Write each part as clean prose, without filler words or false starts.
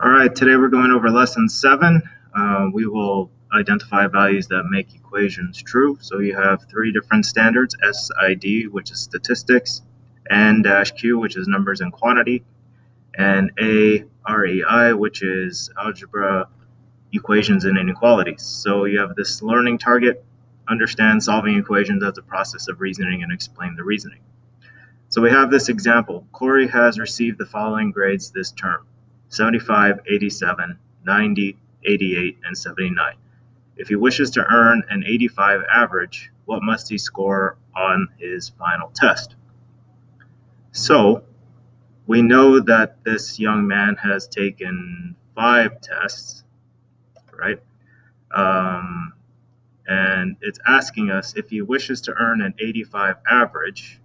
All right, today we're going over lesson 7. We will identify values that make equations true. So you have three different standards: SID, which is statistics, N-Q, which is numbers and quantity, and AREI, which is algebra, equations, and inequalities. So you have this learning target: understand solving equations as a process of reasoning and explain the reasoning. So we have this example. Corey has received the following grades this term: 75, 87, 90, 88, and 79. If he wishes to earn an 85 average, what must he score on his final test? So we know that this young man has taken 5 tests, right? And it's asking us, if he wishes to earn an 85 average,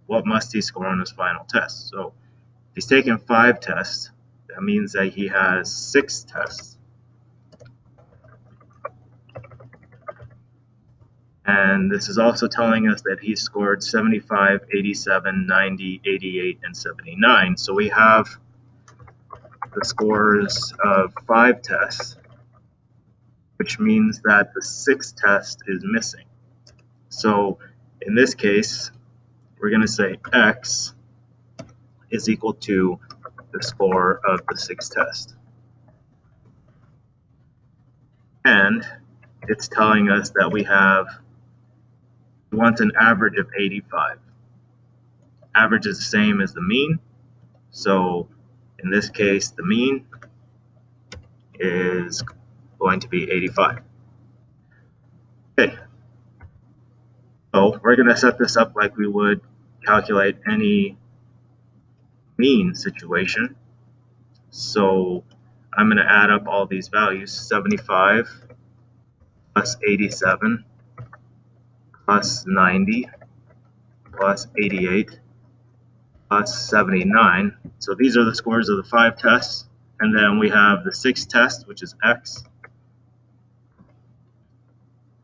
what must he score on his final test? So if he's taken 5 tests, that means that he has 6 tests. And this is also telling us that he scored 75, 87, 90, 88, and 79. So we have the scores of 5 tests, which means that the 6th test is missing. So in this case, we're going to say X is equal to the score of the 6th test. And it's telling us that we want an average of 85. Average is the same as the mean. So in this case, the mean is going to be 85. Okay. So we're going to set this up like we would calculate any mean situation. So I'm going to add up all these values: 75 plus 87 plus 90 plus 88 plus 79. So these are the scores of the 5 tests. And then we have the 6th test, which is X,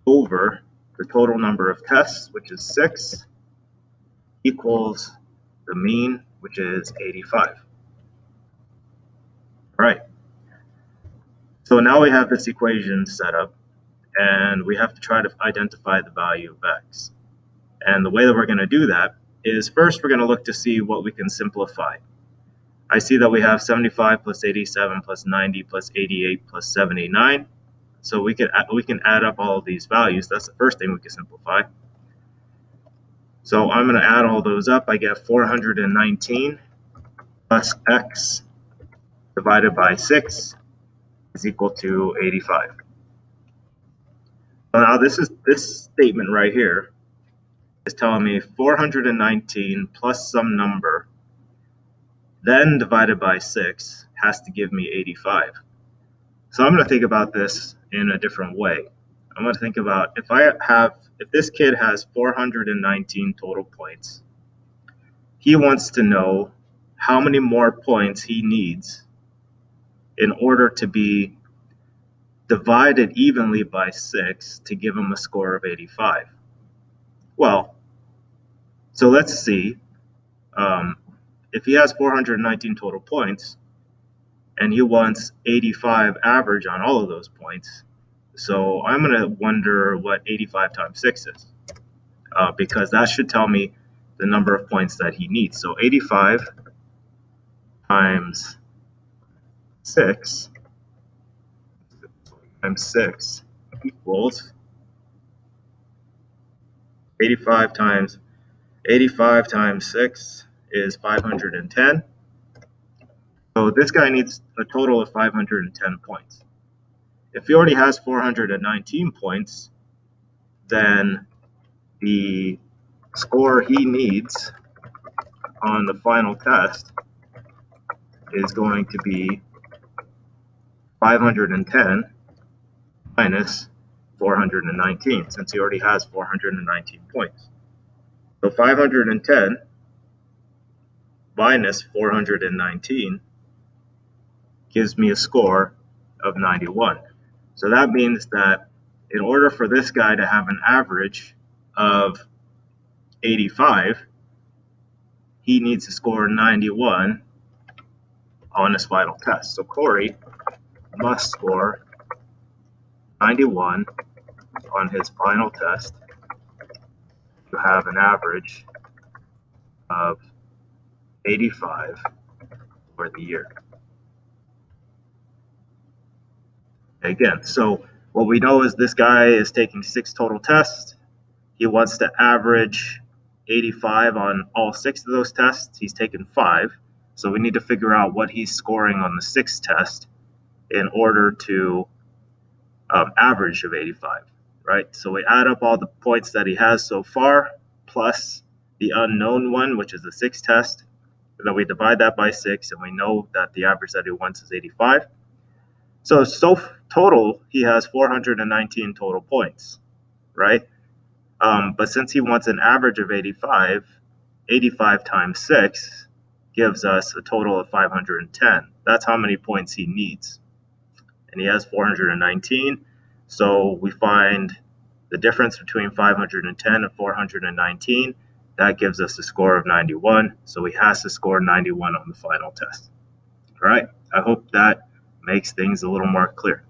over the total number of tests, which is 6, equals the mean, which is 85. All right. So now we have this equation set up, and we have to try to identify the value of X. And the way that we're going to do that is, first we're going to look to see what we can simplify. I see that we have 75 plus 87 plus 90 plus 88 plus 79. So we can add up all of these values. That's the first thing we can simplify. So I'm going to add all those up. I get 419 plus X divided by 6 is equal to 85. So now this statement right here is telling me 419 plus some number, then divided by 6, has to give me 85. So I'm going to think about this in a different way. I'm going to think about, if this kid has 419 total points, he wants to know how many more points he needs in order to be divided evenly by 6 to give him a score of 85. Well, so let's see. If he has 419 total points and he wants 85 average on all of those points, so I'm going to wonder what 85 times 6 is, because that should tell me the number of points that he needs. So 85 times 6 equals 85 times 6 is 510. So this guy needs a total of 510 points. If he already has 419 points, then the score he needs on the final test is going to be 510 minus 419, since he already has 419 points. So 510 minus 419 gives me a score of 91. So that means that in order for this guy to have an average of 85, he needs to score 91 on his final test. So Corey must score 91 on his final test to have an average of 85 for the year. Again, so what we know is this guy is taking 6 total tests. He wants to average 85 on all 6 of those tests. He's taken 5. So we need to figure out what he's scoring on the 6th test in order to average of 85, right? So we add up all the points that he has so far, plus the unknown one, which is the 6th test, and then we divide that by 6, and we know that the average that he wants is 85. So total, he has 419 total points, right? But since he wants an average of 85, 85 times 6 gives us a total of 510. That's how many points he needs. And he has 419. So we find the difference between 510 and 419. That gives us a score of 91. So he has to score 91 on the final test. All right. I hope that makes things a little more clear.